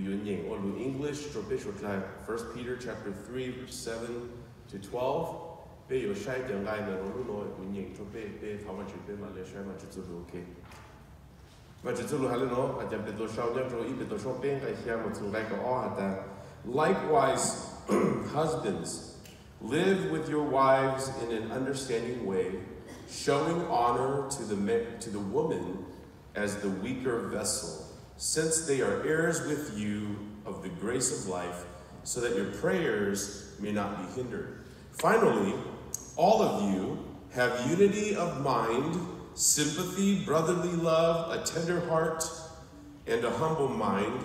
Yun or English, 1 Peter chapter 3, verse 7 to 12. Be your shy young guy, no, Yun to be how much you pay my leisure, much it's okay. But it's all Halino, I jump to shout out to eat the shopping, I hear what's like all at that. Likewise, husbands, live with your wives in an understanding way, showing honor to the woman as the weaker vessel, since they are heirs with you of the grace of life, so that your prayers may not be hindered. Finally, all of you have unity of mind, sympathy, brotherly love, a tender heart, and a humble mind.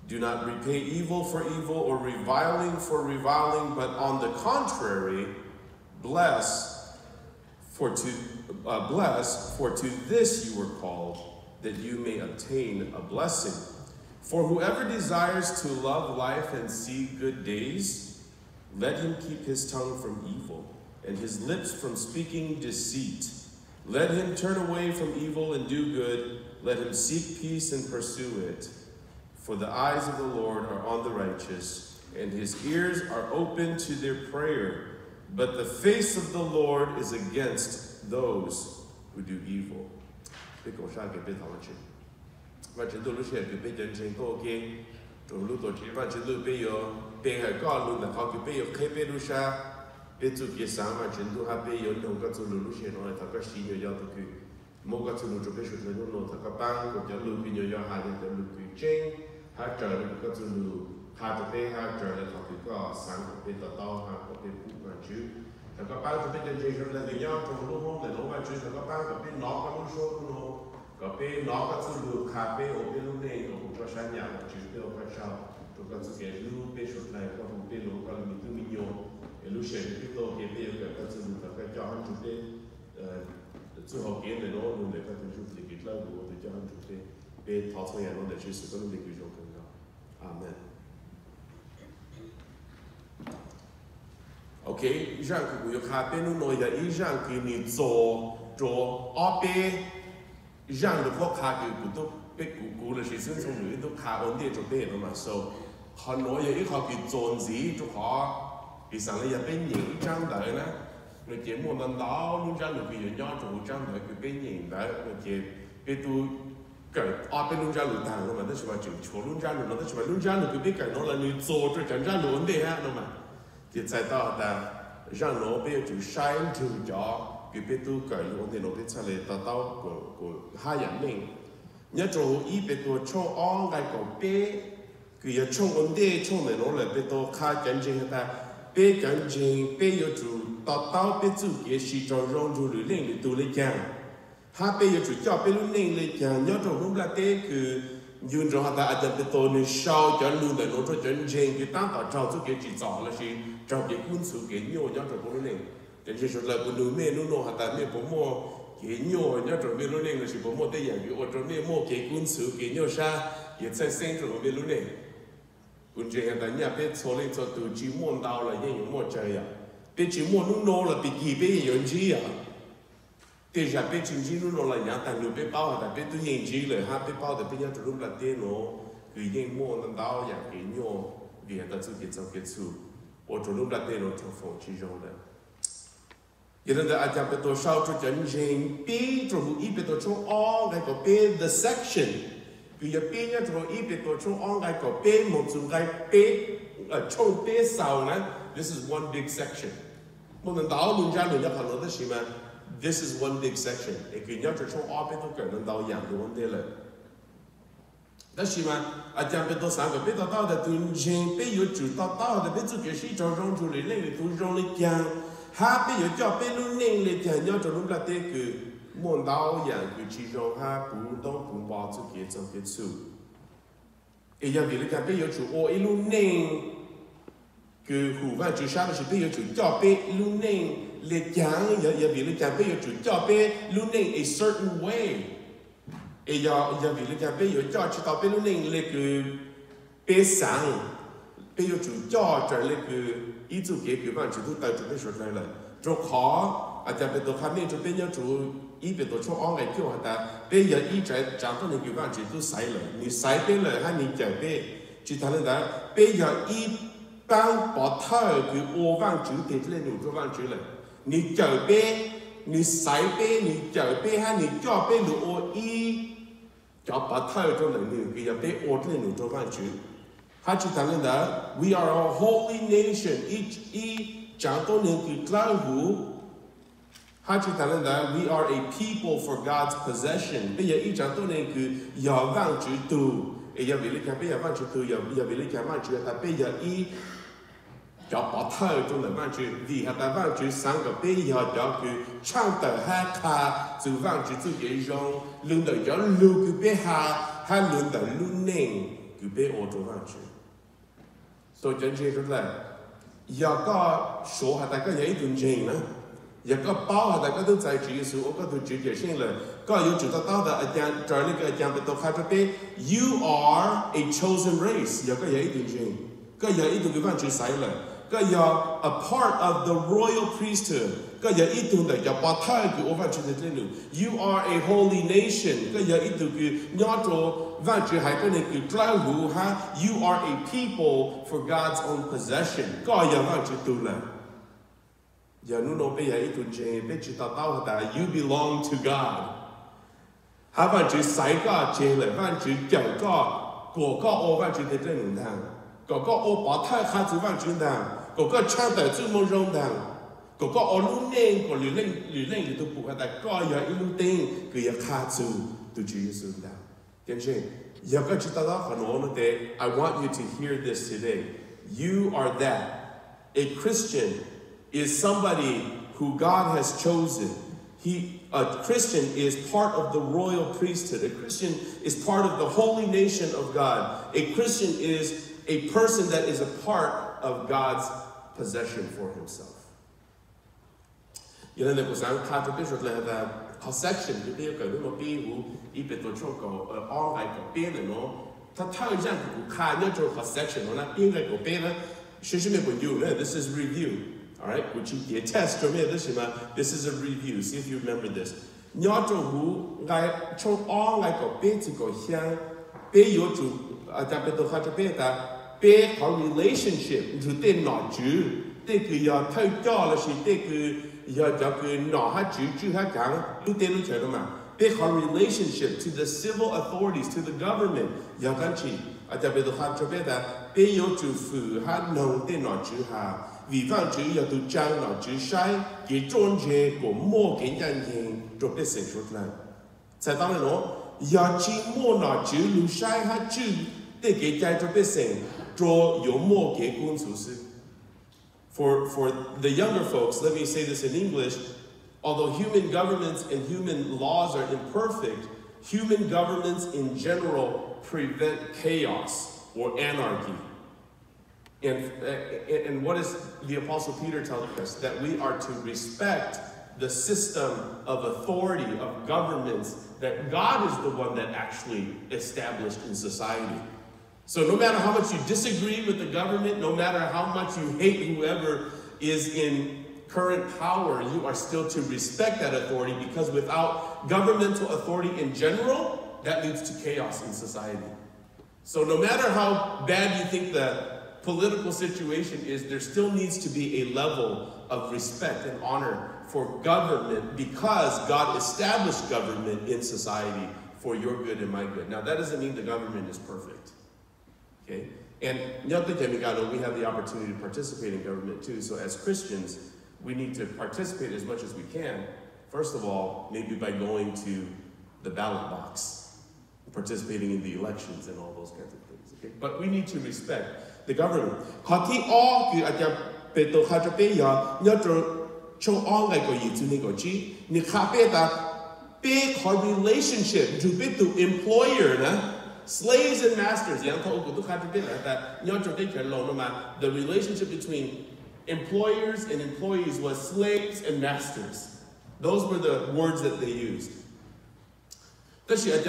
Do not repay evil for evil or reviling for reviling, but on the contrary, bless, for to this you were called, that you may obtain a blessing. For whoever desires to love life and see good days, let him keep his tongue from evil and his lips from speaking deceit. Let him turn away from evil and do good. Let him seek peace and pursue it. For the eyes of the Lord are on the righteous, and his ears are open to their prayer. But the face of the Lord is against those who do evil. Amen. Okay, Jean que vous avez nous nous ya Jean que你做阿贝Jean的国家嘅都逼古嘅是先從嚟都卡安啲做咩啦嘛 ，so 看我有一個叫狀子做下，其實你入邊認真嚟咧，你節目能到弄張路邊人做張嚟佢邊認得，我節佢都佢阿邊弄張路彈啦嘛，都係話就錯弄張路，都係話弄張路佢邊計攞嚟你做咗張路安啲嚇啦嘛。就知道的，让我别就shine to 咗，佢别都改我哋攞啲出嚟得到個下人命。一做依別個衝安嘅個別，佢要衝安啲衝嚟攞嚟別到下緊正嘅，別緊正別要做得到別做嘅事就讓做嚟令嚟到嚟講，下別要做咗別嚟令嚟講，要做咁啦啲佢。用着他อาจจะเป็นตัวในชาวจันลูแต่โน้ตจันเจงที่ตั้งแต่ชาวทุกเกจิจ่อแล้วสิชาวเกคุ้นสู่เกโยย้อนจากพวกนี้แต่ที่สุดแล้วคนดูเมนูโน้ตแต่เมื่อผมโม่เกโยย้อนจากเมนูนี้ก็สิผมโม่ได้อย่างอยู่ว่าจากเมื่อโม่เกคุ้นสู่เกโยชาเกี่ยใช้เส้นจากเมนูนี้คุณเจงแต่เนี่ยเป็นโซลิตัวตัวจีม่วนดาวเลยยังอยู่โม่ใจอ่ะเป็นจีม่วนนุ่งโน่ละปีกี่เป็นยังจีอ่ะแต่จะเป็นจริงๆนู่นเราอย่างแต่หนูเป็นเป้าแต่เป็นตัวยังจีเลยฮะเป็นเป้าแต่เป็นยังจะรู้ประเด็นโน้คือยังมั่วนั่นดาวอย่างเกี่ยโยเกี่ยแต่สุดเกี่ยจะเกี่ยสู้我จะรู้ประเด็นโน้จะฟ้อง其中的ยังแต่อาจจะเป็นตัวชาวจะจริงๆปีจะรู้อีเป็นตัวช่วงอ้อไงก็เป็น the section คืออย่าปีเนี่ยจะรู้อีเป็นตัวช่วงอ้อไงก็เป็นหมดสุดไงเป็นช่วงเป็นเสานะ this is one big section มันนั่นดาวลุนจ้าลุนจะผ่านเราได้ใช่ไหมThis is one big section. ไอ้คือย้อนจากช่วงอ้อเป็นตัวเกิดนั่นดาวอย่างตัวนั้นได้เลยแต่ใช่ไหมอาจารย์เป็นตัวสามกับเป็นตัวเต้าแต่ตัวจริงเป็นอยู่จุดเต้าแต่เป็นจุดเกิดที่จะร้องจุดเลยเล่นตัวร้องเลยยังหาเป็นอยู่จ่อเป็นรุ่นเล่นเลยยังย้อนจากรุ่นประเทศคือม้วนดาวอย่างคือที่ร้องหาปูต้องปูบอลจุดเกิดจะเกิดสู้ไอ้ยังเป็นเลยการเป็นอยู่จุดโอ้ไอ้รุ่นเล่นคือหูว่าจุดชาเป็นจุดเป็นอยู่จุดจ่อเป็นรุ่นเล่นเลยยังอย่าวิลการเป็นอยู่จุดจ่อเป็นรุ่นเล่น a certain way ไอ้อย่าวิลการเป็นอยู่จ่อจุดต่อเป็นรุ่นเล่นเลยคือเป็นสังเป็นอยู่จุดจ่อจะเลยคืออีจุดเกี่ยวกับว่าจุดทุกตัวจุดไม่สุดเลยจุดขออาจจะเป็นตัวคำนี้จุดเป็นอยู่จุดอีเป็นตัวช่วงอ้อไงเกี่ยวกับแต่เป็นอย่างอีใจจากตัวนี้เกี่ยวกับจุดทุกใส่เลย你ใส่เป็นเลยให้你ใจเป็น chỉ thằng này bây giờ y ban bỏ thở cứ ô vang chữ để lên nhiều cho vang chữ này ni chờ bé ni sải bé ni chờ bé ha ni cho bé lũ ô y cho bỏ thở cho lại nhiều cái giờ bé ô lên nhiều cho vang chữ ha chỉ thằng này we are a holy nation y chẳng có nên cứ lao hú ha chỉ thằng này we are a people for God's possession bây giờ y chẳng có nên cứ giờ vang chữ tu giờ vì cái bây giờ vang chữ tu giờ vì cái vang chữ ta bây giờ y cho bỏ thở trong lời vang chữ vì ta vang chữ sáng cái bây giờ cho cứ唱的哈卡就vang chữ自己用轮到有路cứ bây ha轮到路nên cứ bây ô tô vang chữ so chân chế rất là giờ có số ta có những đoạn trình nữa giờ có bao ta có được giải trí số có được chữ giải sinh là có yêu chủ tao là anh trở lại cái anh bị tao khai cho you are a chosen race giờ có những đoạn trình có những đoạn cái vang chữ sai là có giờ a part of the royal priesthood có giờ ít tuổi này giờ bỏ thai cái vang chữ này lên you are a holy nation có giờ ít tuổi cái nhớ cho vang chữ hay cái này cái trao hữu ha you are a people for God's own possession có giờ vang chữ tu là giờ nó bây giờ ít tuổi trẻ bây giờ tao là you belong to God ha vang chữ sai có trẻ là vang chữ giàu có vang chữ này lên thang có ô bỏ thai khá chữ vang chữ nào có trang tại chữ môn rong nào có ô lúc nên có lưỡi lên thì tôi phụ hay có giờ ít lúc tên cứ giờ khá chữ tôi chỉ sử nào thế chứ giờ các chị ta đó phải nói thế I want you to hear this today you are that a Christian is somebody who God has chosen a Christian is part of the royal priesthood a Christian is part of the holy nation of God a Christian is a person that is a part of God's possession for himself. Cho nên là cuộc sống khá cho biết rất là possession cái điều cái nó bị hữu ý bị tổ chức có online có biết là nó ta thay rằng cũng khá nhớ cho possession nó là biết là có biết là sẽ sẽ mình review này this is review alright which you get test cho mình this is a review see if you remember this nhớ cho hữu ngay trong online có biết thì có hiện biết yếu chủ ta biết tôi khá cho biết ta biết có relationship chủ tên nọ chữ tên cứ giờ thay cho là gì tên cứ giờ cho cứ nọ hát chữ hát càng lúc tên lúc chơi đâu mà biết có relationship to the civil authorities to the government giờ cái gì ta biết tôi khá cho biết ta biết yếu chủ phụ hát nông tên nọ chữ hà vì vang chữ giờ tôi trang nọ chữ sai cái trôn chế của mua cái nhân hình trong cái sự xuất lại tại sao nó giờ chỉ mua nọ chữ lưu sai hát chữ để cái trái cho biết sinh cho有默给公处事 For the younger folks, let me say this in English. Although human governments and human laws are imperfect, human governments in general prevent chaos or anarchy. And what does the Apostle Peter tell us? That we are to respect the system of authority, of governments, that God is the one that actually established in society. So no matter how much you disagree with the government, no matter how much you hate whoever is in current power, you are still to respect that authority because without governmental authority in general, that leads to chaos in society. So no matter how bad you think the political situation is, there still needs to be a level of respect and honor for government because God established government in society for your good and my good. Now that doesn't mean the government is perfect. Okay? And we have the opportunity to participate in government too. So as Christians, we need to participate as much as we can. First of all, maybe by going to the ballot box, participating in the elections and all those kinds of things. Okay? But we need to respect the government. Relationship to employer slaves and masters. The relationship between employers and employees was slaves and masters. Those were the words that they used. Employers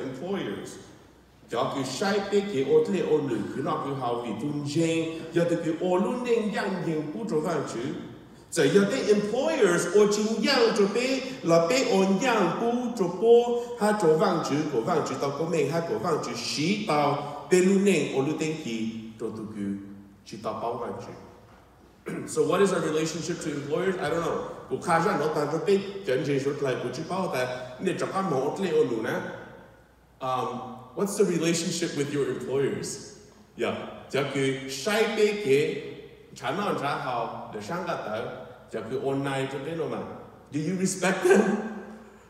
employers. Cho cứ sai bé cái ô lệ ô lử cứ nó cứ hào vì tuân jeng giờ từ cái ô luôn nên yang yang bút rồi vang chữ Giờ cái employers ở chính yang cho bé là bé on yang bu cho po ha cho vang chữ tao có mình ha của vang chữ xí tao bé lu neng ở lu tên kỳ cho tu cứ chỉ tao bao vang chữ. So what is our relationship to employers? I don't know. Của khai ra nó ta cho bé chân chế số lại của chỉ bao ta nên cho các mẫu lệ ở lu nè. What's the relationship with your employers? Yeah, cho cứ sai bé kế chán ăn trả hào để sang gạt tới, cho cứ online cho đến mà. Do you respect them?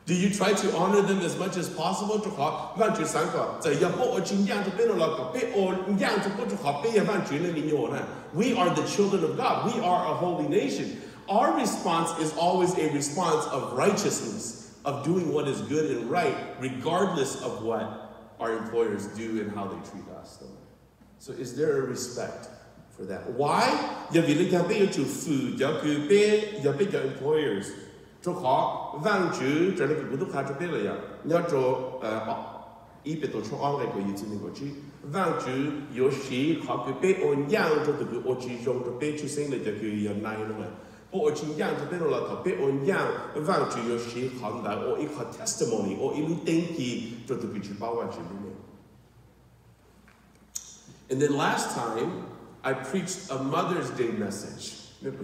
Do you try to honor them as much as possible? Cho họ văn chữ sáng cả, giờ giờ bộ ở chính yang cho đến là cả bé on yang cho cho họ bé văn chữ là nhiều nè. We are the children of God. We are a holy nation. Our response is always a response of righteousness, of doing what is good and right, regardless of what our employers do and how they treat us. So is there a respect for that? Why? Giờ vì lý do bây giờ chủ phụ giờ cứ bây giờ employers cho họ vang chữ cho nên cái bút khá cho bây giờ nhớ cho ý bị tổ chức ông cái của ý chính của chị vang chữ有时họ cứ bây ôn yang cho từ cái ôn chỉ dùng cho bây chữ sinh là giờ cứ giờ này nữa mà bộ ôn chỉ yang cho bây giờ là họ bây ôn yang vang chữ有时họ đã ôn ý họ testimony ôn ý lưu tên kỳ cho từ cái chữ bảo vệ chữ này. And then last time, I preached a Mother's Day message. And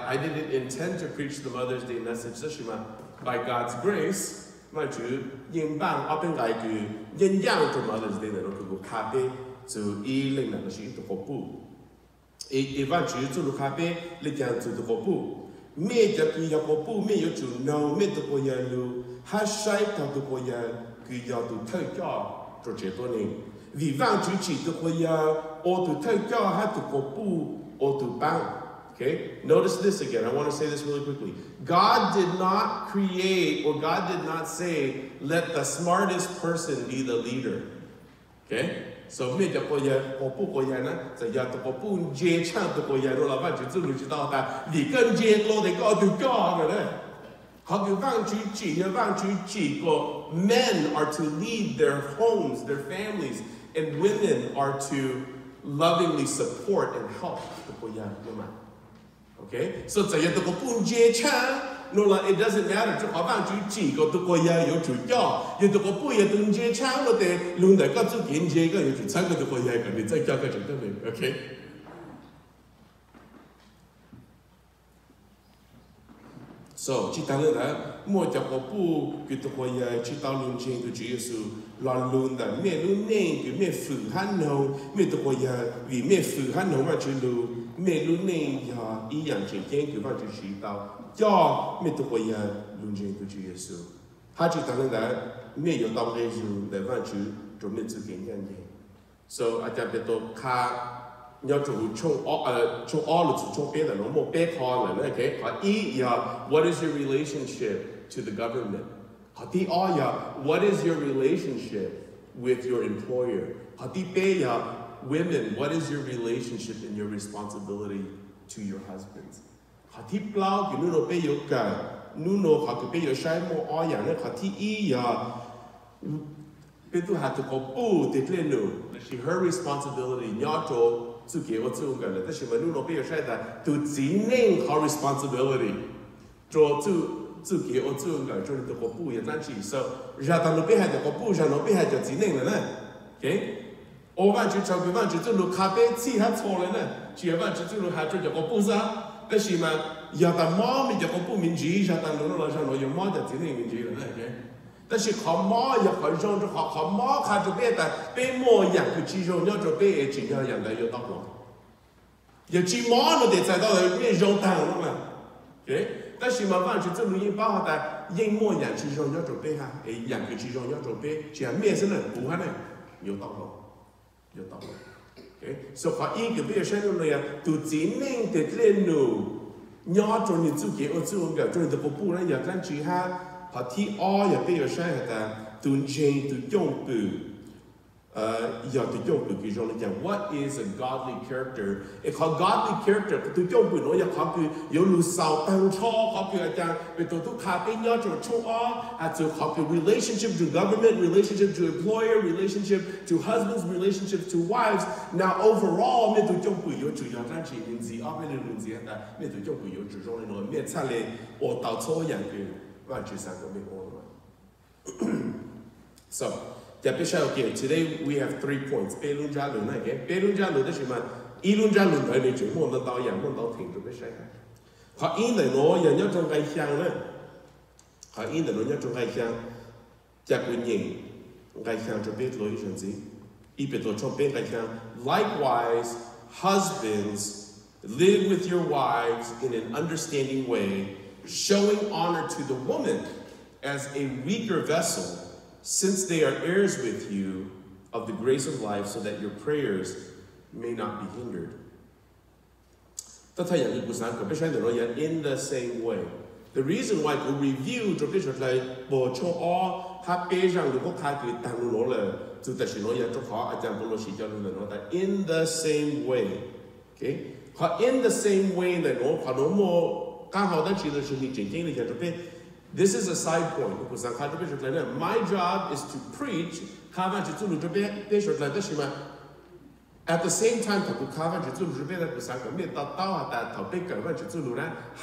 I didn't intend to preach the Mother's Day message. By God's grace, my Jew, yin bang up and I do, yin yang to Mother's Day, that will copy to E. Ling and she to Hopu. If I choose to look happy, let down to the Hopu. Me, the Hopu, me, you to know, me to Poyalu, has shaped to Poya, Kuya to take off. Vì vang chữ chỉ từ quay ô từ thay cho hay từ cổ pu ô từ bang. Okay, notice this again. I want to say this really quickly. God did not create, or God did not say, let the smartest person be the leader. Okay, so mìnhจะquay cổ pu quay na, sẽ giờ từ cổ pu dễ chăng từ quay rồi là vang chữ từ lúc đó ta vì cần dễ lo để có từ có rồi đấy. Họ cứ vang chữ chỉ của men are to lead their homes, their families, and women are to lovingly support and help. Okay? So it doesn't matter. Okay? So, chỉ ta là mua cho cô bu cái tụi cô chỉ tao luôn trên tụi Chúa Giêsu lo luôn đó mẹ luôn nên cái mẹ phụ hắn nấu mẹ tụi cô vì mẹ phụ hắn nấu mà Chúa luôn mẹ luôn nên ý dạng trên cái văn Chúa chỉ tao cho mẹ tụi cô luôn trên tụi Chúa Giêsu hai chỉ ta là mẹ yêu tao Giêsu để văn Chúa cho mẹ tự kiến nhận gì so ở đây bị tụi khá nhớ chủ chung all là chung bé là nó một bé con là nó cái họ ý what is your relationship to the government họ tí what is your relationship with your employer họ tí bé women what is your relationship and your responsibility to your husbands họ tí bao cái nó bé yêu cả nó họ cái bé yêu sai một dạng nó họ tí ý bé tu hạt tu có bu để lên nữa là her responsibility nhớ cho tự kế và tự cái là tất nhiên mà nó bây giờ sai là tự chính nên có responsibility cho tự kế và tự cái cho nên tự có bu hiện tại chỉ so ra tao nó bây giờ có bu ra nó bây giờ chính nên là nè, okay? Ô văn chỉ cho cái văn chỉ tự nó cà phê chỉ hết错了nè, chỉ văn chỉ tự nó hết cho có bu ra, tất nhiên mà giờ tao mò mình có bu mình chỉ ra tao nó là ra nó有mò就chính nên mình chỉ là nè, okay? 但是เขาหม้ออยากเขาจงจะเขาหม้อขาดจะเป็นแต่เป็นหม้ออย่างคือจีจง要จะเป็นจริงอย่างไร要到了要จีหม้อเรา得在到了变肉蛋了嘛 OK 但是嘛反正这录音包好的因หม้ออย่างจีจง要จะเป็นฮะอย่างคือจีจง要จะเป็น这样面是呢不可能要到了OK 所以เขาอีกเป็นเช่นนั้นเลยตัวจีนนึงเด็ดเล่นหนูย้อนจนนี่จู่เกี่ยวจู่กับจนตัวปู่นั่นอยากนั่นจีฮะhọ thi o ya bây giờ sai là tuần trên tu yong bu What is a godly character? It called godly character. Relationship to government, relationship to employer, relationship to husbands, relationship to wives. Now overall, so. Today we have 3 points. Likewise, husbands, live with your wives in an understanding way, showing honor to the woman as a weaker vessel, since they are heirs with you of the grace of life, so that your prayers may not be hindered. In the same way. The reason why we review in the same way. Okay? In the same way that this is a side point. My job is to preach. At the same time,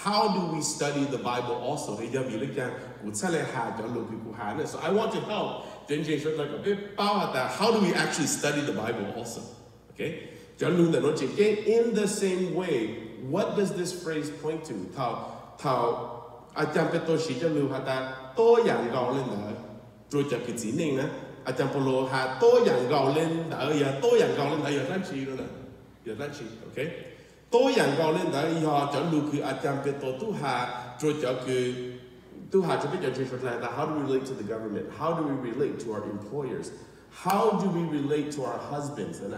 how do we study the Bible also? So I want to help. How do we actually study the Bible also? Okay? In the same way, what does this phrase point to? I jump at those sheet of to young golden, George Kitzining, I jump below had to young golden, you're that cheap, okay? To young golden, you're John Luke, I jump at to have George to have to be a church like that. How do we relate to the government? How do we relate to our employers? How do we relate to our husbands? And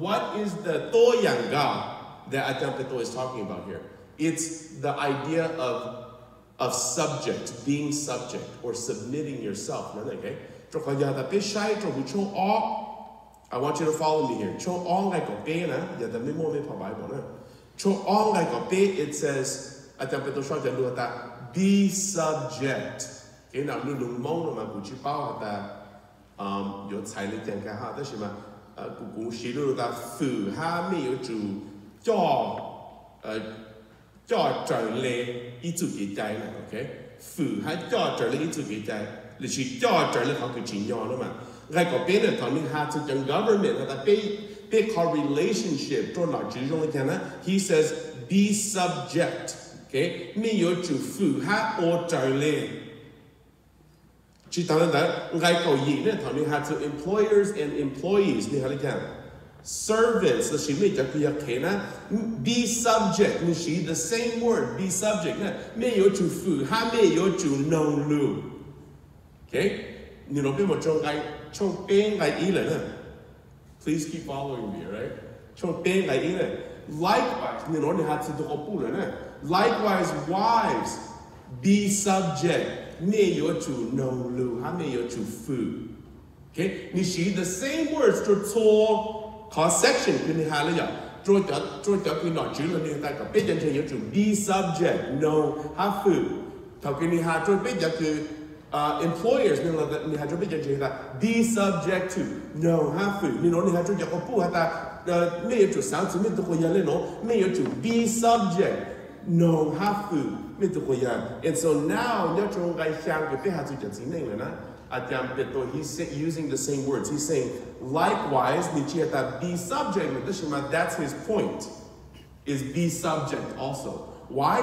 what is the to young that I jump at is talking about here? It's the idea of subject, being subject, or submitting yourself. Okay? I want you to follow me here. It says, be subject. Okay, now cho trở lên ý chủ kỳ trái này, ok? Phụ hay cho trở lên ý chủ kỳ trái, là chỉ cho trở lên họ cứ chỉ nhỏ nữa mà. Ngay có bên này thằng mình had to the government, là be called relationship, cho nó chỉ trong cái này. He says be subject, ok? Mi yếu chủ phụ hay ô trở lên. Chỉ thằng này ngay có gì này thằng mình had to employers and employees, ni hay cái servants, be subject, the same word, be subject. Okay? Please keep following me, right? Likewise, wives, be subject. Okay? The same words to cross section be subject, no have food. Employers be subject to, no have food. Be subject, no have food. And so now he's using the same words. He's saying, likewise, be subject. That's his point, is be subject also. Why?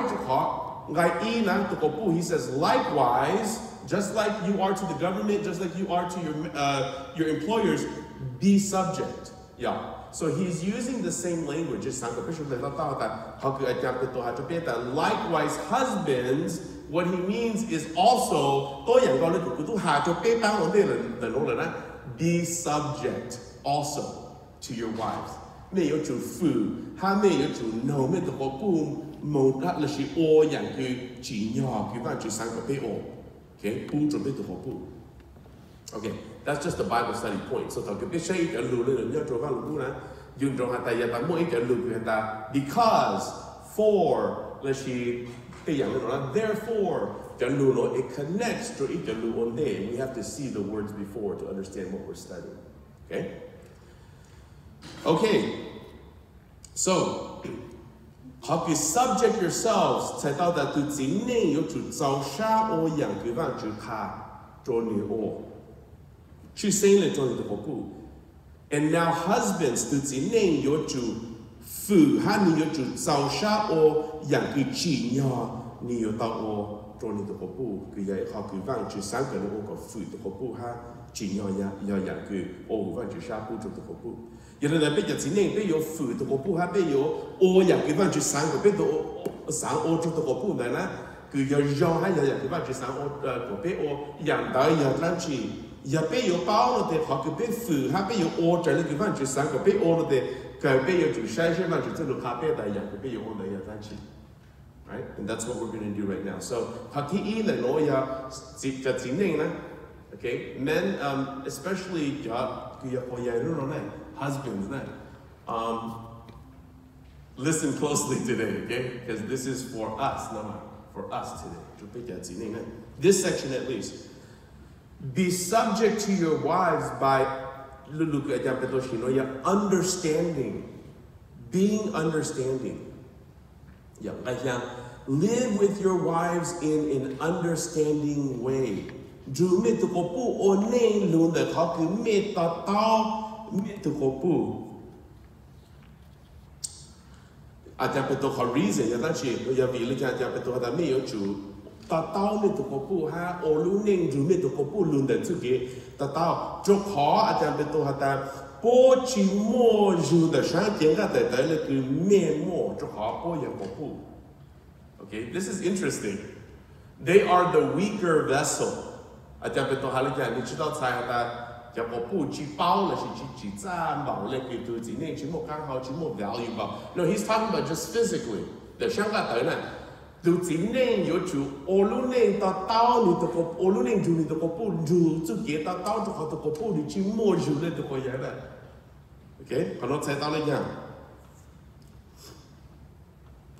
He says, likewise, just like you are to the government, just like you are to your employers, be subject. Yeah. So he's using the same language. Likewise, husbands, what he means is also be subject also to your wives. Okay, that's just a Bible study point. So talk about say it alone and you drove alone na. Yung drove hata ya ta mo it alone hata because for let's see therefore it connects to it alone day. We have to see the words before to understand what we're studying. Okay? Okay. So how you subject yourselves 才到达对今年有主造杀我养对方就怕做你我去生了做你的活步 and now husbands 对今年有主父哈你有主造杀我养对妻呀你有到我做你的活步佢也好佢方就三个人我个父的活步哈妻呀要养佢我方就杀步做的活步有的人被日子内被有父的活步哈被有我养佢方就三个被到三我做的活步呢佢要讓喺有人佢話住生我個俾我人大有諗住，又俾有包我哋學佢俾負，嚇俾有我就你佢話住生個俾我哋佢俾有住曬曬話住即係路下俾大人佢俾有我哋有諗住 ，right? And that's what we're going to do right now. So 學啲依嚟攞有就剪定咧 ，okay? Men, especially 佢有個嘢嗰種咧 ，husbands 咧，listen closely today, okay? Because this is for us, not for us today. This section at least. Be subject to your wives by understanding. Being understanding. Live with your wives in an understanding way. reason 有陣時有為你講係咩有做，達到咩做個步哈，我路寧做咩做個步論得自己，達到做好係波起摸做的上邊個係那個面膜做好波也個步。Okay, this is interesting. They are the weaker vessel. 你知道才係。就個布去包了，是去站包了，佢都今年全部剛好全部 value 包。No, he's talking about just physically. 的香港人呢，都今年有住，我路年到你這個，我路年住你這個布住，就給到就好這個布你去摸住了這個嘢了。OK， 可能猜到了樣。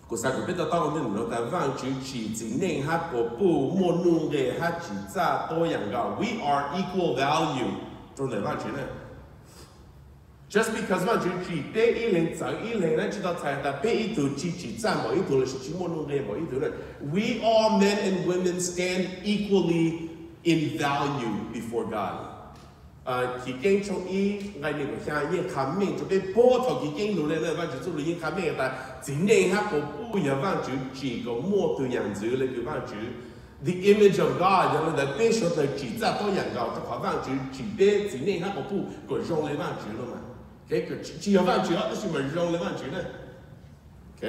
個三個別的到我們攞嚟放住去今年下個布摸弄嘅下去揸多樣個 ，we are equal value。Just because we all men and women stand equally in value before God. 佢經從伊我哋個下嘢看命，就被波頭佢經路咧，話就做嘢看命，但今年下個布又話就幾個模對樣子咧，佢話就。The image of God， 然後在背上的指責多人高，就好像指背指內那個布個用嚟萬舉了嘛，個只有萬舉啊，但是咪用嚟萬舉呢 ？OK，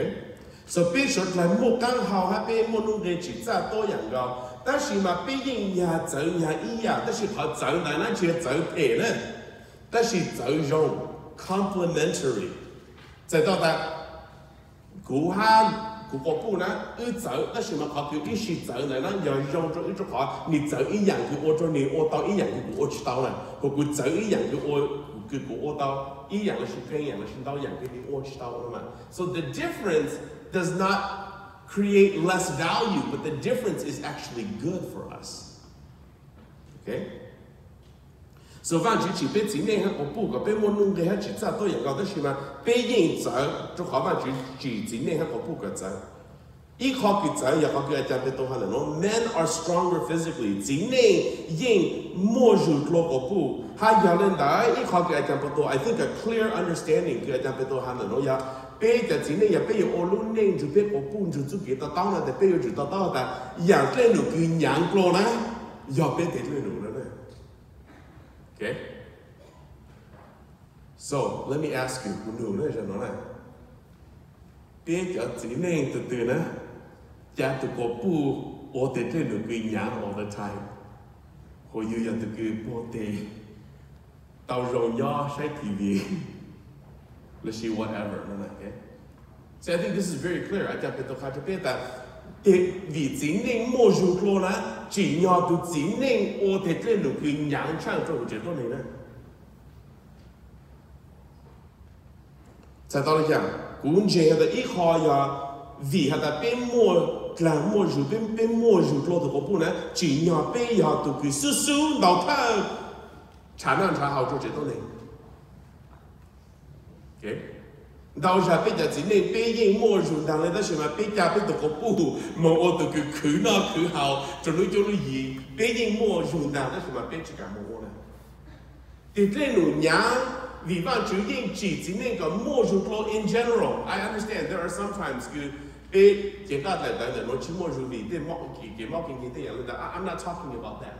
背上來木剛好還背木弄嘅指責多人高，但是嘛背影也走也一樣，但是好走來那就走配呢，但是走用 complementary， 再到達古漢。嗰個布呢，一走，但是嘛，佢一時走嚟啦，又用咗一種話，你走一樣嘅我做你，我到一樣嘅我去到啦，佢走一樣嘅我到一樣嘅是跟一樣嘅是到一樣嘅我去到啦嘛。So the difference does not create less value, but the difference is actually good for us. Okay? So 反正只被今年個布個被我弄嘅係只扎多人搞，但是嘛，被人走就好嘛，只今年個布個走，一學佢走，又學佢係特別多可能咯。Men are stronger physically， 今年人摸住落個布，係有人大，一學佢係特別多。I think a clear understanding 佢係特別多可能咯，也被就今年也被我路年就被個布就做幾多刀啦，但被就做刀，但養嘅路佢養過啦，又被點樣路啦咧？ Okay? So, let me ask you, all the time. Let's see, whatever. Okay? So I think this is very clear. I got to chỉ nhỏ tụ chỉ nên ô thế lên nụ cứ nhàng sang cho cái chuyện này nè. Tại đó là gì? Cũng chỉ là ít khó ya vì là bên mua làm mua rồi bên mua rồi lo được cái bộ này chỉ nhỏ bên ya tụ cứ su su đầu thang chán ăn chán hao cho chuyện này. Okay. Đầu giờ bây giờ chỉ nên bây giờ mua rồi đang lên đó xem mà bây giờ bây giờ có bù mà ô tô cứ nó cứ hào cho nó gì bây giờ mua rồi đang đó xem mà bây giờ cả mua này thì cái nụ nhá vì vậy chủ yếu chỉ nên có mua rồi lo in general. I understand there are sometimes cứ bây giờ các lại tại nó chỉ mua rồi vì để móc cái móc cái gì đó I'm not talking about that.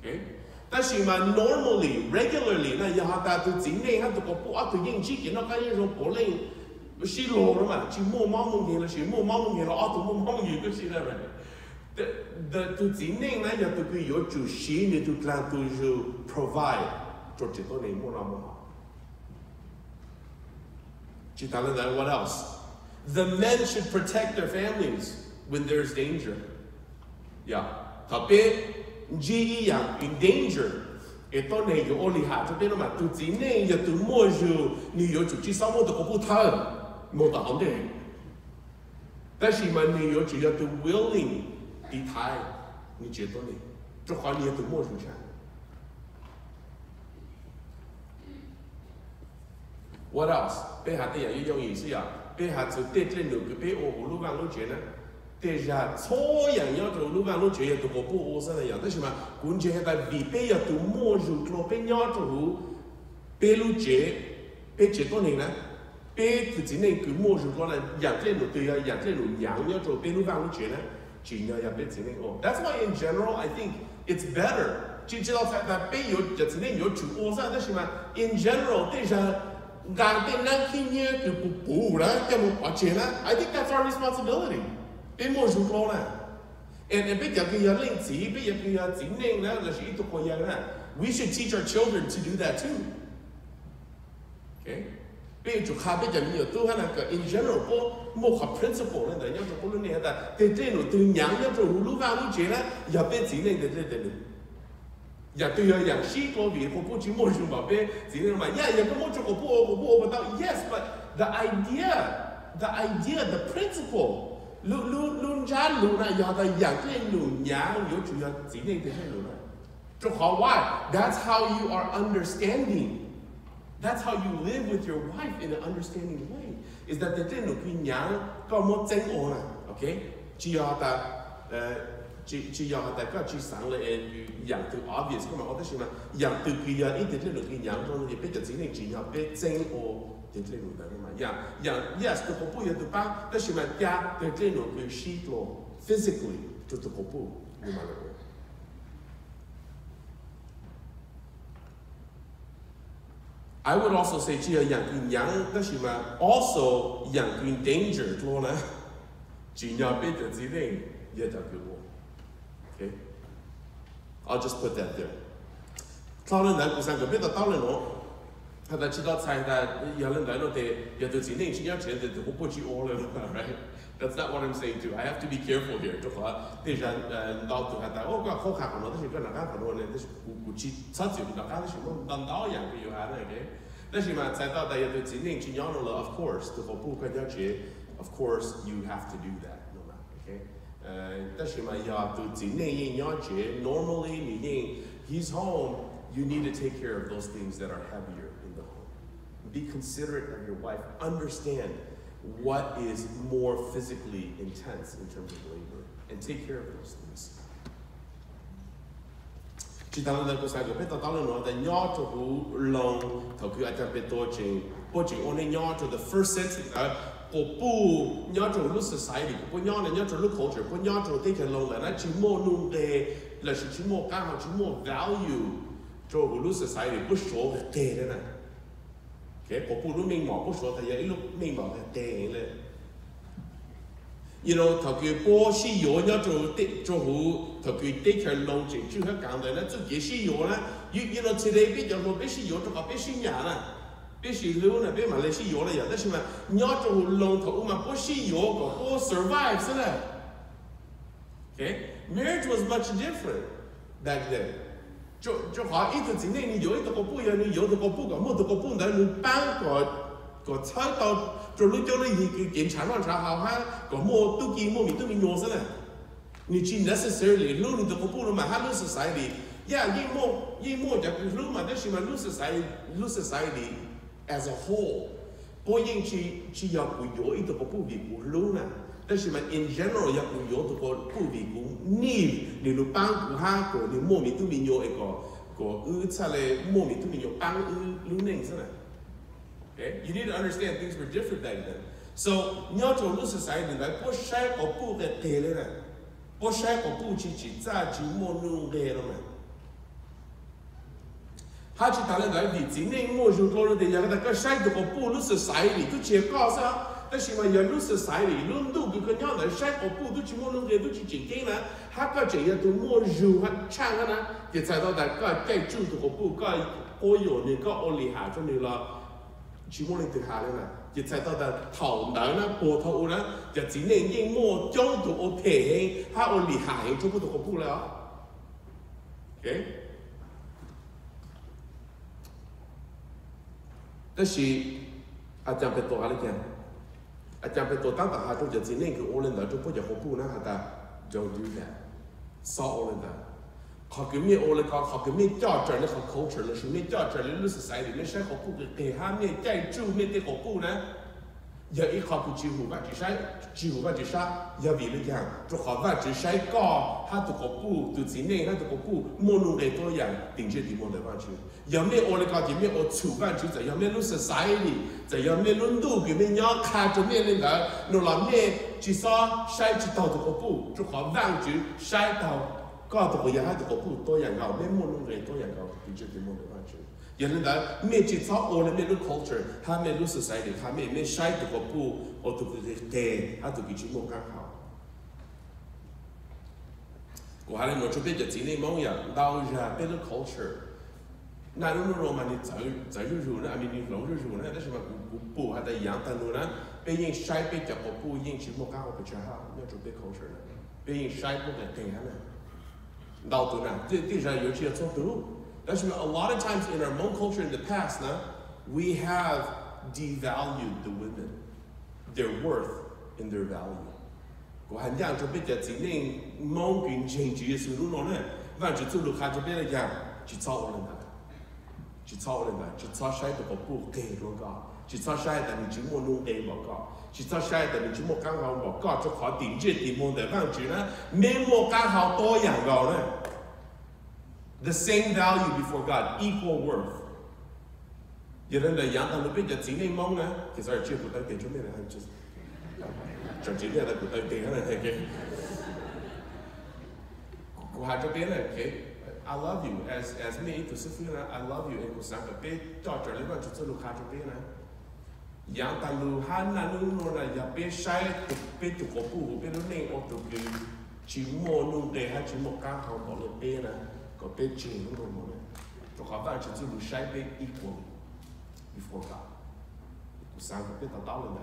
Okay. 但是嘛 normally, regularly 呢，要他都今年他都个不啊，都应几件那个那种不能，是老了嘛，就莫忙忙件了，是莫忙忙件了，啊都莫忙忙个是那呗。的都今年呢，要都个有就些呢，都plan都就 provide， 做这多年莫那么好。其他人呢 ，what else? The men should protect their families when there's danger. Yeah， 特别。G yang in danger. Ito na yung oli ha. So pero ma tu zine ya tu mo ju ni yo chu chi sa mo to ko pu ta mo ta hong de. Ta shi ma ni yo chu ya tu willing di tai ni je to ni. Zhe hua ni ya tu mo ju cha. What else? 被下的也有意思呀。被下就对这两个被我葫芦网路觉呢。แต่จะช่วยอย่างนี้ตัวลูกบ้านลูกเจียตัวกูโอ้ซะเลยอย่างแต่ใช่ไหมคุณเจียแต่บีเปียตัวโม่จุดโลเป็นยอดตัวเปลูเจียเปเจียตัวนี้นะเปคือจีนี่คือโม่จุดโลนะอย่างเช่นหนูตัวอย่างเช่นหนูอย่างนี้ตัวเป็นลูกบ้านลูกเจียนะจีเนี่ยอย่างเป็นจีนี่โอ้ That's why in general I think it's better จริงๆเราแต่เป有จะจีนี่有จุดโอ้ซะแต่ใช่ไหม in general แต่จะการเป็นนักขี้เนี่ยคือปูนะจะมุกเจียนะ I think that's our responsibilityเป็นโมจุโลนะเป็นอย่างที่ยังเล่นสีเป็นอย่างที่ยังจีนเองนะเราใช้ตัวคนยังนะ we should teach our children to do that too okay เป็นจุดขาเป็นอย่างนี้อยู่ตัวนั้นก็ in general พวกโมกับ principle นั่นแต่ยังจะพูดเนี่ยแต่เต้นหนูตัวยังจะรู้ว่ารู้เจนะอย่าเป็นจีนเองเต้นอย่าตัวอย่างชี้ตัวบีเขาพูดจีนโมจุมาเป็นจีนเองมาอย่าเป็นโมจุเขาพูดมา yes but the idea the principle luôn cha luôn này giờ ta dạng cái luôn nhà yếu chủ yếu chỉ nên thế luôn này cho họ why that's how you are understanding that's how you live with your wife in an understanding way is that the trên cái nhà có một chân ổn này okay chỉ giờ ta có chỉ sáng là dạng từ obvious không mà có thể mà dạng từ cái ít trên cái nhà trong thì bây giờ chỉ nên chỉ nhỏ bé chân ổn đến trên núi đó mà,อย่าง yes ตัวเขาพูดอย่างตัวป้าแต่ใช่ไหมยาเป็นtrên núiคือชีโต physically ตัวเขาพูดนี่มาเลย I would also say ที่อย่างกินยังแต่ใช่ไหม also อย่างกิน danger ตัวนะจีนยาเป็นแต่จีนเอง也จะคือว่า okay I'll just put that there ตอนนั้นกูสั่งกับเป็นแต่ตอนนั้นเนาะ他在知道菜的，有人来了的，有的今天去要钱的，我不去all了 ，right? That's not what I'm saying too. I have to be careful here. 就话，对人到头还带，我讲好看很多，但是跟哪个很多呢？但是估计差距哪个是我当导演个有还那个，但是嘛，在到大家都今天去要了 ，of course，都不跟要钱 ，of course you have to do that， 懂吗 ？OK， 但是嘛，要都今天要钱 ，normally 你 he's home, you need to take care of those things that are heavier. Be considerate of your wife. Understand what is more physically intense in terms of labor, and take care of those things. 其他人都说个，别到当然了，但鸟就不冷，头个อาจจะเป็นตัวจริง我那鸟就 the first sentence 我不鸟就 look society， 我鸟呢鸟就 look culture， 我鸟就对个冷了，那只么弄的，那是只么刚好只么 value， 就 look society 不说对的呢。Okay, 我不รู้明白不说，他也一路明白的对了。You know， 他个波是有呢，就好，他个对个龙井就很简单啦，就几是有啦。You know today 比较多，比是有，就讲比是年啦，比是六呢，比马来西亚啦，有的是嘛，鸟就龙头嘛，不是有个不 survive 是啦。Okay。Marriage was much different back then. Cho họ ít thứ này ni yếu ít có bù ya ni yếu có bù cả một có bù đó ni bán có chơi tao cho lúc cho lúc gì kiểm tra nó trả hào ha có mua tu kỳ mua mình tu mình nhổ thế này ni chỉ necessarily lúc ni có bù mà ha lúc society yeah you mua chắc lúc mà đó là lúc society as a whole bồi những chỉ要不yếu ít có bù vì bù lúc nè但是嘛 in general 要不yếu都có bù vì cũng ni lúc bán của ha của ni mua mình tu mình nhổ có cha lệ mua mình tu mình nhổ bán lúc này thế này. Okay? You need to understand things were different back then. So, nhớ trong lúc society này, bố sai có bố cái tệ lên này, bố sai có bố chỉ ra chỉ mua nung ghê rồi mà. Họ chỉ thằng này vì chính nên mua dùng thôi thì giờ cái sai được có bố lúc society cứ chế cao sao?但是嘛，有lúc society luôn đủ cái nhau này sai có bố chỉ mua nung ghê chỉ cái này, họ cái chỉ là tôi mua dùng hoặc chăng cái này, thì才到cái主的个bố cái ô有那个ô里下就那了。chỉ muốn lên từ hà lên này, chỉ thấy tao đã thầu đỡ nó, bồ thầu nó, chỉ nên những mua trong tụ ô thể, ha ô lì hải trong tụ ô bù lại đó, ok? Đó là chẳng phải tổ hà lên kìa, chẳng phải tổ tăng cả hà trong chỉ nên cái ô lên đó trong ô bù nó hà ta, don't do that, sao ô lên đó. Họ cứ mi ô lên họ cứ mi cho trở lên họ culture là sự mi cho trở lên lúc society mi sai họ cũng cái ham mi chạy chu mi cái họ cũng nè giờ ít họ cũng chịu và chỉ sai giờ vì lý do cho họ và chỉ sai có ha tụ họ cũng tụ chỉ nên ha tụ họ cũng mua nung cái tôiอย่าง顶级地方的话去giờ mi ô lên chỉ mi ô chủ và chỉ giờ mi lúc society giờ mi lúc đủ cái mi nhớ khai cho mi lên đó nó làm mi chỉ sao sai chỉ tàu tụ họ cũng cho họ vang chỉ sai tàu có tụi bây giờ hai tụi có phụ tôiอย่างเราไม่มุ่งลงเลยตัวอย่างเราถึงจะเป็นมุ่งในบ้านชื่ออย่างนั้นนะไม่จิตชอบโอเลยไม่รู้ culture ถ้าไม่รู้ society ถ้าไม่ใช่ตụi có phụ โอตụi cái tệ ถ้าตụi cái chuyệnมุ่งกันเขากูหาเรื่องเราจะเป็นจะจีนในมุ่งอย่างเราจะเป็น culture นั่นรู้ๆมันนี่ใจรู้ๆนะมีนี่หลงรู้ๆนะแต่是嘛กูปู่หาแต่อย่าง但รู้นะเป็นยิ่งใช้เป็นจะcó phụยิ่งchuyệnมุ่งกันเขาไปเจอเขาเนี่ยจะเป็น culture นะเป็นยิ่งใช้พวกแต่เตะนะ到头呢，这上有些错误。但是 a lot of times in our Hmong culture in the past, we have devalued the women, their worth and their value. 我很讲就比较今年Hmong跟经济的收入呢，反正走路看这边来讲，去操人的，去操人的，去操晒的个不给多高，去操晒的你只摸弄给不高。chỉ cho sai tại mình chỉ một căn hộ một có cho họ tìm chuyện tìm môn để vang chuyện đó mấy một căn hộ toอย่างเราเนี่ย the same value before God equal worth giờ nên là dạng thằng nó biết giờ chỉ nên mong nè thì sao chưa của tay tiền chúng mình là chẳng chỉ là của tay tiền này thế kia của hai cho biết là okay I love you as me to Sophia I love you and của sáng cái biết cho trở lại vào cho lúc hai cho biết nè yang talu han na nu na ya pe sai tu pe tu ko pu pe no ne o tu ke chi mo nu de ha chi mo ka ha mo le pe na ko pe chi nu mo ne to ka va chi tu lu sai pe equal before God ku sang pe ta ta le na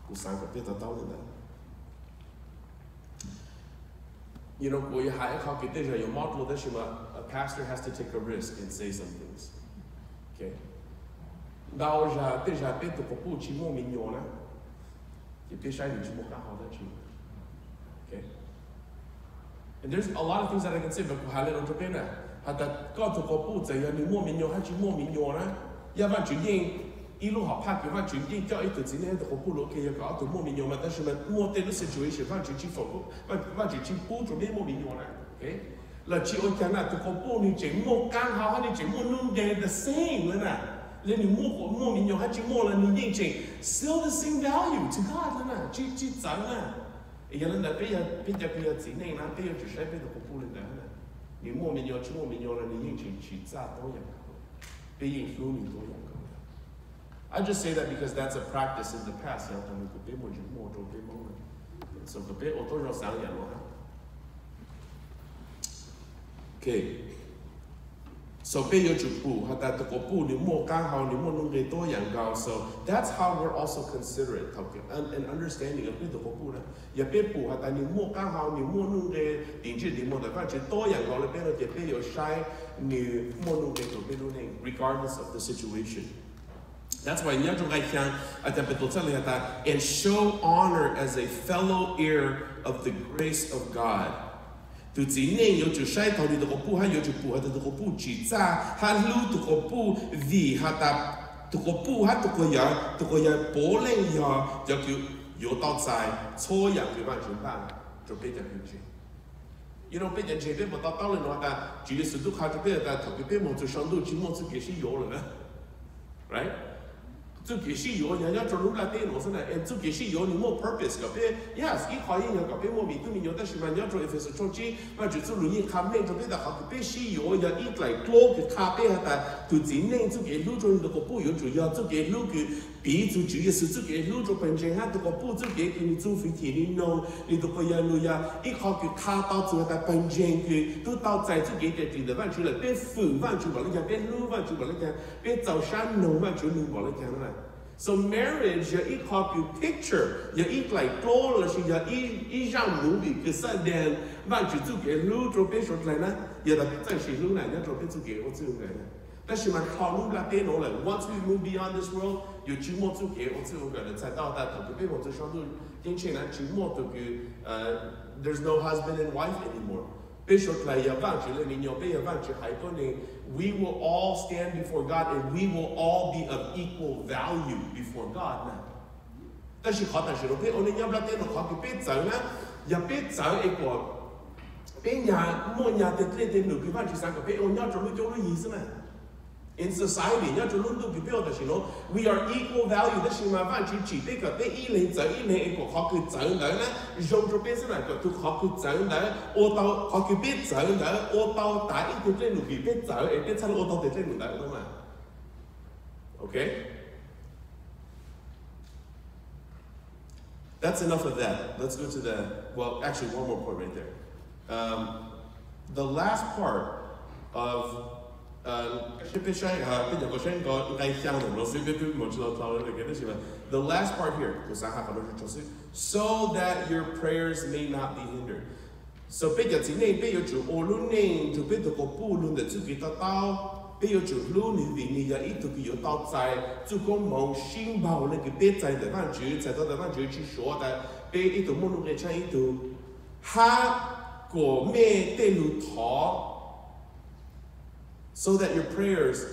ku sang pe ta ta le na you know ko ya ha ka ke te ja yo mo tu de shi ma a pastor has to take a risk and say some things okay đào ra bây giờ bên tụi phụ chỉ mua mình nhỏ nè, thì bây giờ mình chỉ mua cá hào đó chứ, okay? And there's a lot of things that I can say, but hai lần trong bên này, hạt có tụi phụ giờ mình mua mình nhỏ hay chỉ mua mình nhỏ nè, ya văn chuyển yên, ít lúc học phát cái văn chuyển yên cho ít tụi chính này tụi phụ lúc kia có tụi mua mình nhỏ mà,但是mà mua tên nó situation văn chuyển chỉ phụ, văn chuyển chỉ phụ chuẩn bị mua mình nhỏ nè, okay? Là chỉ ở cái này tụi phụ mình chỉ mua cá hào hay chỉ mua nung để the same nữa nè. Lên mình mua mình nhiều hay chỉ mua là mình nhận chỉnh still the same value to God nè, chỉ chẳng nè. Giờ nên là bây giờ chỉ này nè, bây giờ chỉ sai bây giờ cũng phụ lên đó nè. Mình mua mình nhiều chỉ mua mình nhiều là mình nhận chỉnh chỉ ra多样高，bây giờ số mình多样高。I just say that because that's a practice in the past. 有同佢俾冇做冇做俾冇嘅，所以佢俾我多咗省人喎。Okay. So be your chupu, hata to kopu ni mo kahao ni mo nunge to yang gao. So that's how we're also considerate and understanding of the kopu na. Ya be pu hata ni mo kahao ni mo nunge dinji ni mo da van to yang gao le be no be your shy ni mo nunge to be nunge regardless of the situation. That's why and show honor as a fellow heir of the grace of God. Tu chỉ nên有就晒头你的个布，还有就布，还的个布只扎，还撸的个布vì还的的个布，还的个玻璃呀，就叫有到在错人嘅完全版，就俾人認知。You know， 俾人認知冇到了嘅話，主要是都靠住俾人，但特別俾冇做上到，只冇做幾時有了呢 ，right？ 做幾時有，人家做路拉電腦先嚟，做幾時有你冇 purpose 嘅，俾 yes 一可以有嘅，俾冇面對面有，但是萬一做 if it's 做機，或者做錄音卡面做俾得好，俾時有有一嚟多嘅卡俾佢，但做幾年做幾路做你個布有做要做幾路嘅，比做主要是做幾路做本身嚇，做個布做幾佢你做飛天你弄，你都個要路呀，一靠佢卡到做但本身佢都到在做幾隻的完全嚟，俾風完全冇得講，俾路完全冇得講，俾早上弄完全冇得講啦。So marriage, you equal you picture, you eat like gold, you eat young movie, because then, man, you do get loot or bishop like that, you have to say, you know, you drop it to get what's in there. That's my call, like, once we move beyond this world, you do more to get what's in there. It's like that, the people to show you, there's no husband and wife anymore. Bishop like we will all stand before God and we will all be of equal value before God now. 但是可能是我哋要拉啲落學嘅邊走咧，入邊走一個邊人冇人哋啲路佢翻住三個邊，我要做咗意思咩？ In society, 要做路都佢邊，但是咯 ，we are equal value， 但是嘛翻住住邊個邊一年走一年一個學佢走咧，用咗邊先嚟個，佢學佢走咧，我到學佢邊走咧，我到打一條啲路佢邊走，誒邊出我到啲路嚟㗎嘛 ，OK？ That's enough of that. Let's go to well, actually, one more point right there. The last part of the last part here, so that your prayers may not be hindered. So, bây giờ chỉ nên bây giờ chủ ô luôn nên chủ bây giờ có bu luôn để chủ cái tao bây giờ chủ luôn thì vì người ít tụi cái tao tại chủ có mong xin bảo lên cái bây giờ để bạn chủ tại đó để bạn chủ chỉ số tại bây ít tụi muốn cái trái ít tụi ha của mẹ tên lụt thọ so that your prayers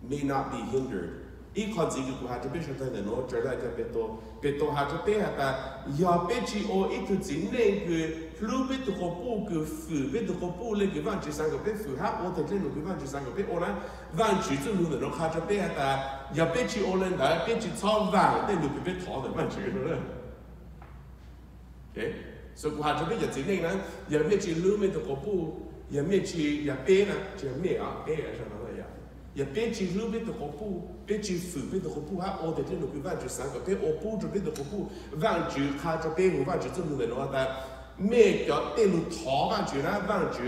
may not be hindered. Ít con gì cũng hạt cho biết chúng ta để nó trở lại cho biết tổ hạt cho biết hạt ta giờ biết chỉ ô ít tụi chính nên cái lúc biết tụi có bu cái phử biết tụi có bu lên cái văn chỉ sang cái biết phử hát ô thì lên cái văn chỉ sang cái biết ô là văn chỉ cho luôn để nó hạt cho biết hạt ta giờ biết chỉ ô lên đó biết chỉ cho vàng để được cái biết thọ để văn chỉ nó lên. Okay, so cũng hạt cho biết giờ chính nên là giờ biết chỉ lúc biết tụi có bu giờ biết chỉ giờ biết nè chỉ biết à biết là sao nó vậy giờ biết chỉ lúc biết tụi có bu biết chỉ phử biết tụi có bu hát ô thì lên được cái văn chỉ sang cái biết ô bu cho biết tụi có bu văn chỉ hạt cho biết văn chỉ cho luôn để nó hạt ta mẹ cho tên lụt thọ văn chỉ là văn chỉ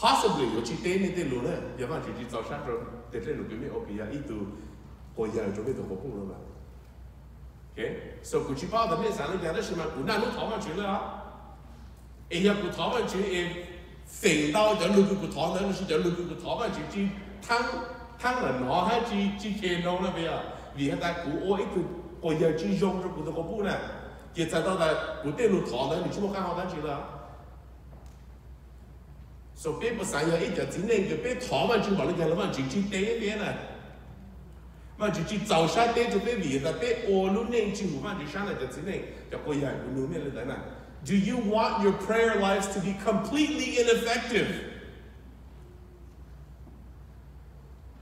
possibly 有去tên này tên lụt này giờ văn chỉ chỉ早上rồi để lên được cái mẹ ok giờ ít tụ hồi giờ cho biết tụi có bu rồi mà okay so cụ chỉ bảo là mẹ sáng giờ đó là mà cụ nào lúc thọ văn chỉ là ấy giờ cụ thọ văn chỉ em phình đau giờ lúc cụ thọ nữa là giờ lúc cụ thọ văn chỉ thăng là nó hay chỉ khen đâu là bây giờ vì người ta cụ ô ít tụ hồi giờ chỉ dùng cho cụ tụi có bu này hiện在到的不对路逃的，你去没看好单去了？所以并不想要一点今年就被逃完就完了，讲了嘛，就去对边了，嘛就去早上对就被围的，被我路年就嘛就上来就今年就不一样，我路面了等等。Do you want your prayer lives to be completely ineffective?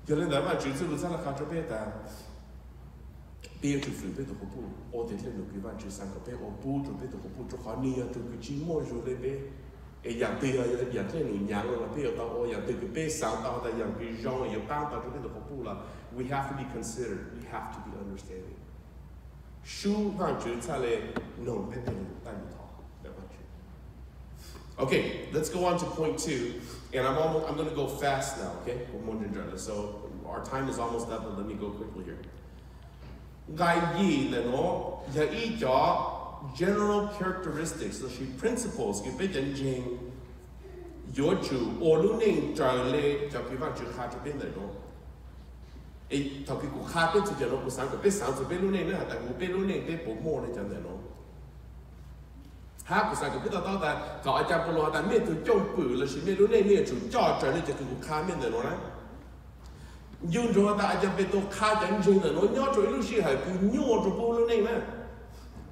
有人来嘛，就路上了看这边的。别就准备的好不，我得练六个万只三个别，我不准备的好不，就好你要对个寂寞就那边，养对啊，养对你养了，别到我养对个别上到的养个让有当到准备的好不了。We have to be considered. We have to be understanding. 书万只才来弄别的带你逃，来万只。Okay, let's go on to point 2, and I'm going to go fast now. Okay, so our time is almost up, but let me go quickly here. General characteristics, so she principles, you bet and jing, your Jew, or luning, Charlie, Japiva, Jukata, no. A topic who happened to general Kusanka, best sounds of Belune, that will be Belune, they put more than they know. How Kusanka put out that, so I jump along that made to jump pool, she made Lune near to George, Charlie, to come in the Nora. You know that I jump into car engine, and no, not to illusion, you knew to Bolune.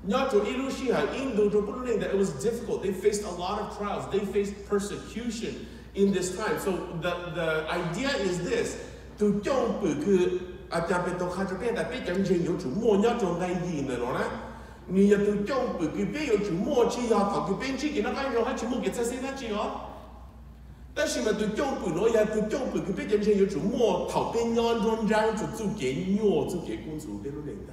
Not to illusion, that it was difficult. They faced a lot of trials. They faced persecution in this time. So the idea is this: to jump because I jump into car that big engine you to more not to like in the Nora. You to jump because you to more chi out to bench in a kind of hatch moon gets a say that you are. That's him to jump, no, you have to jump because big engine you to more top in yon down to get new to get guns who didn't.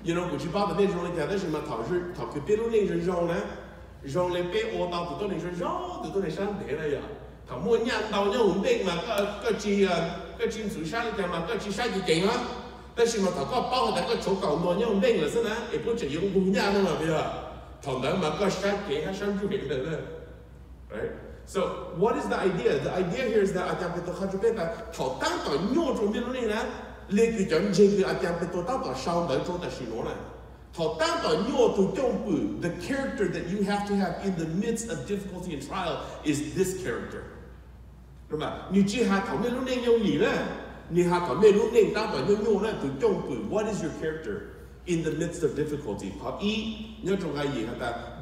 You know, which about the national international talk to Pillow Jean Le Pay or down to donation Jean, the donation there. Come on, young down your big Macachi, Cutchin to Shalika, Macachi Shaggy Gamer. That's him talk about that choke on young big listener, a butcher young Bunyana of here. Tonda Macash Shaggy has some right? So, what is the idea? The idea here is that I jump into Hajubeta, talk down to no to Millina. The character that you have to have in the midst of difficulty and trial is this character. What is your character in the midst of difficulty?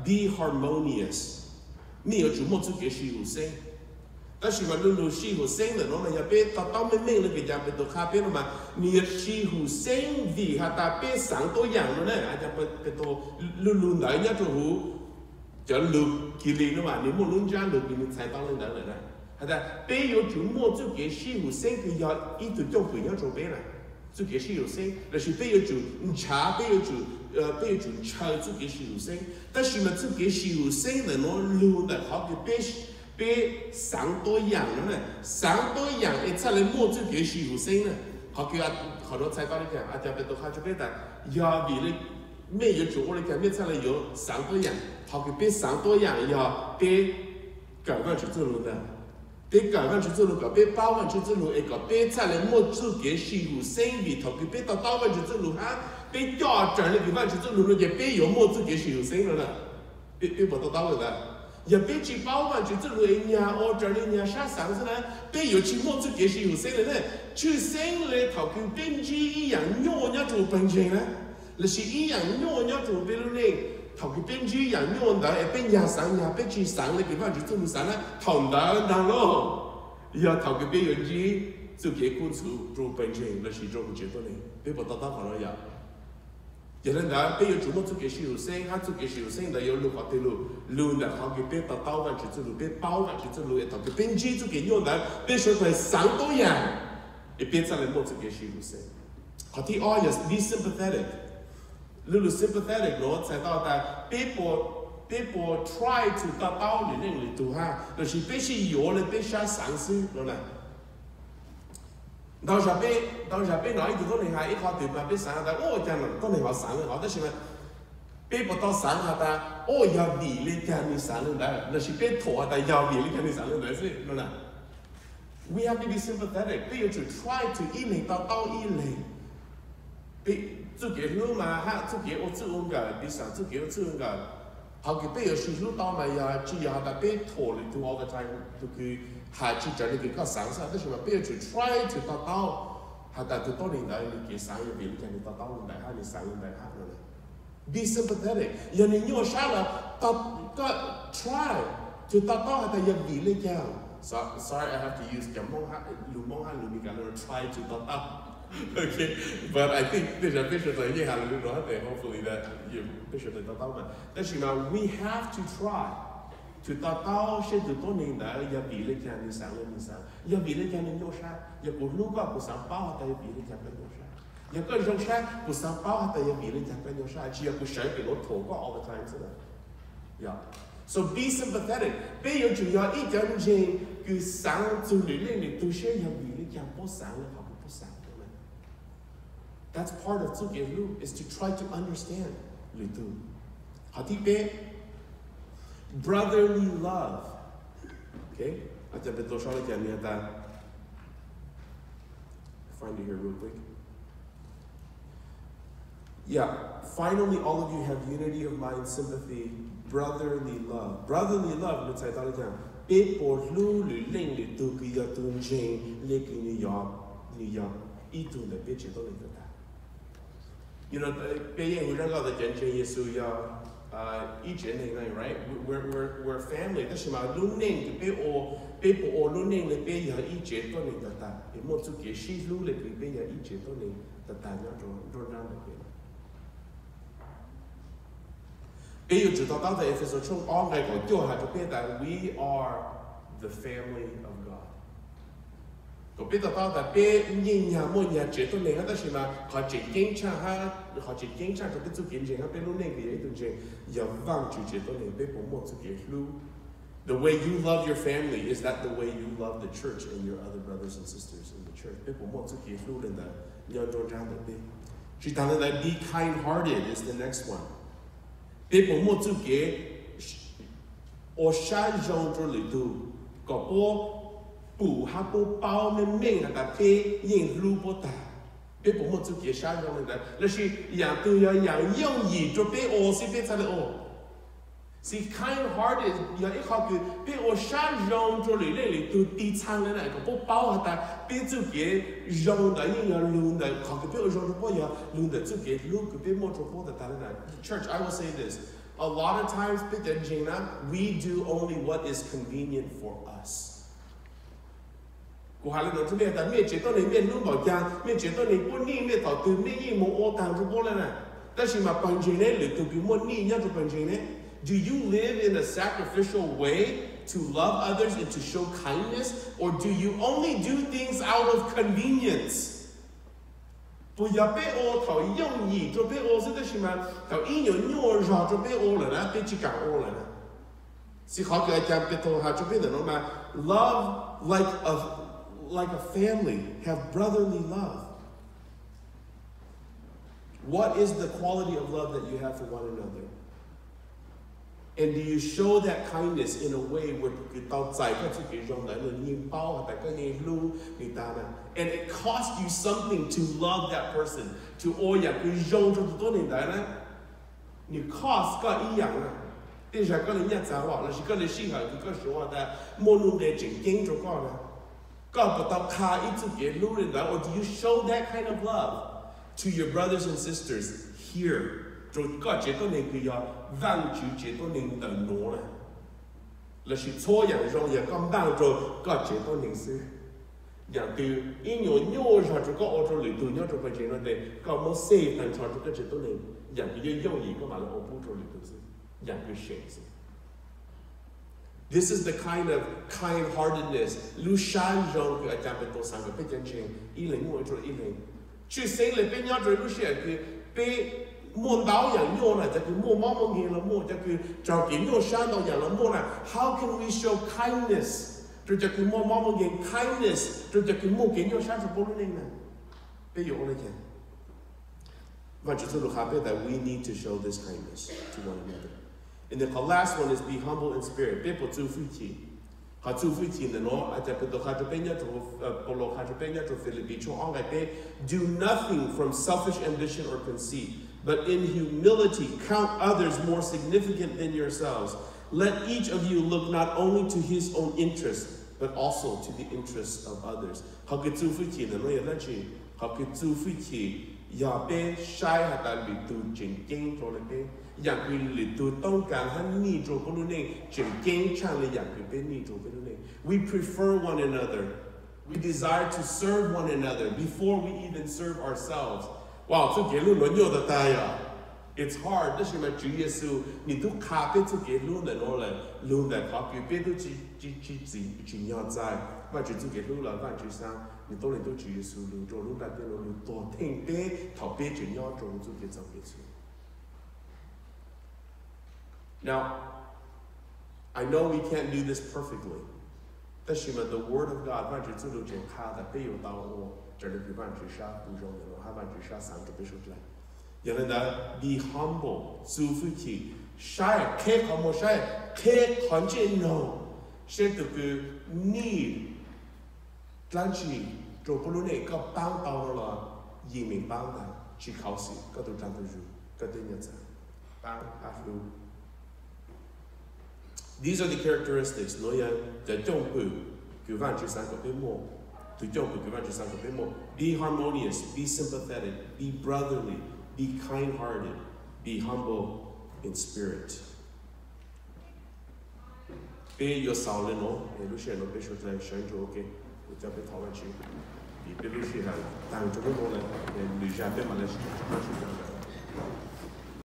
Be harmonious. That's what Lulu she who sang the no ya be ta tao me meng le ke ja be to kha pe no ma ni she who sang vi ha ta pe sang to yang no ne a ja pe to Lulu nai nya to hu ja lu ki li no ma ni mo lun ja lu ki ni cai tao le da le na ha da pe yo ju mo zu ge she who sang ke ya I to jong hui ya zo be la zu ge she who sang le shi pe yo ju cha pe yo ju cha zu ge she who sang da shi ma zu ge she who sang the no lu da ha ge pe被上多样了呢，上多样，一出来莫就给许有生呢。好叫好多菜刀你看，阿家别都看就别的，要为了没有做我来看，没出来有上多样，好叫被上多样要被改万去做路的，被改万去做路个，被包万去做路一个，被出来莫就给许有生为，好叫被到刀万去做路哈，被家长的给万去做路了，也被有莫就给许有生了呢，被不到刀了的。也别去包办去这类呀，或者人家啥上子呢？别有去莫子给是有生的呢，去生来头跟编辑一样，鸟人家做本钱呢，那是一样鸟人家做别人呢，头跟编辑一样鸟的，一边呀上呀，别去上了，给方去做路上呢，同等当咯，要头跟别人去就给公司做本钱，那是做不接的呢，别不到可能呀。有人讲，别有做么做给是有生，他做给是有生的有路法的路，路的好给别到刀完去做路，别包完去做路，一头给编辑做给用的，别说他上多样，一边再来么做给是有生。好，第二也是 be sympathetic， 路 sympathetic 咯，才到的people try to 到刀里那里读哈，就是别是有了，别啥上司咯呢。到时被哪一度都你係一個對白俾省下，哦，人都你話省嘅，我都是咪？被不到省下的，哦，要比你講你省嘅，那是被拖下的，要比你講你省嘅，是喏啦。We have to be sympathetic， 被要去 try to 一零到一零，被做嘅路嘛，哈，做嘅我做嘅，比上做嘅我做嘅，後嘅被要去路到嘛呀，只要係被拖嚟到 all the time， 就佢。还去整那个上山，但是嘛，不要去 try to 达到，还达到多年来你给上一边，你看你达到年来哈，你上一代哈了。Be sympathetic， 要你要啥了，个 try to 达到还得要比你讲。Sorry, I have to use 讲蒙哈，鲁蒙哈鲁米讲那 try to 达到。Okay, but I think 这些必须在你哈鲁罗哈得 hopefully that you 必须得达到嘛。但是嘛 ，we have to try。to 达到是的多年来要比你讲你上了你上，要比你讲你有啥，要不如果不上包，但要比你讲更有啥，要个人啥不上包，但要比你讲更有啥，只要不上给我拖过 all the time 是的，呀。So be sympathetic. Bây giờ chủ yếu ý kiến gì cứ sáng chủ lý lên để tôi sẽ hiểu vì lý chẳng bố sáng là họ bố sáng thôi. That's part of Tzu Ge Lu, is to try to understand Lu Tu. Họ thích bé brotherly love. Okay? I find it here real quick. Yeah, finally all of you have unity of mind, sympathy, brotherly love. Brotherly love, let's say that again. You know, each and right? We're family. That's why people all learning the pay ya each to ne tata. E mo tsu ke shi lu le pay ya each to ne tata nya do na le pe. Pay you to talk if it's a chung all like go tio ha to pay that we are the family of God. Go pay the thought that pay yin ya mo ya che to ne ha ta shi ma kha che king cha ha kha che king cha to tsu kin jing ha pe lu ne ke ye to jing ya wang chu che to ne pe po mo tsu ke lu. The way you love your family, is that the way you love the church and your other brothers and sisters in the church? Be kind-hearted is the next one. See, kind-hearted, Church, I will say this. A lot of times, we do only what is convenient for us. Do you live in a sacrificial way to love others and to show kindness? Or do you only do things out of convenience? See, love like a family, have brotherly love. What is the quality of love that you have for one another? And do you show that kindness in a way where and it costs you something to love that person? To you cost or do you show that kind of love to your brothers and sisters here? Now, this is the kind of kind-heartedness. How can we show kindness? That we need to show this kindness to one another. And the last one is be humble in spirit. Do nothing from selfish ambition or conceit, but in humility count others more significant than yourselves. Let each of you look not only to his own interests, but also to the interests of others. We prefer one another. We desire to serve one another before we even serve ourselves. Wow, it's hard. This is my Jesus. You do copy to get loon and all that loon that copy. Better to but you do get loon like that. You don't do Jesus. You don't that. You don't think they top it in your drone to get some. Now, I know we can't do this perfectly. 但是嘛 the word of God 万只做了就看的被有到我这里比万只杀不中的，还万只杀三个被说出来。原来呢 be humble 祝福起 shy 开好么 shy 开看见 no 是这个 need 但是做不了那个帮到了移民帮的去考试个都站得住个对日子帮阿夫 These are the characteristics 我要的中部就万只三个被摸就中部就万只三个被摸 Be harmonious, be sympathetic, be brotherly, be kind-hearted, be humble in spirit 被有少了喏有些人被说在神就 OK 我จะไป讨论去比别的学校但这个多呢女生被嘛来是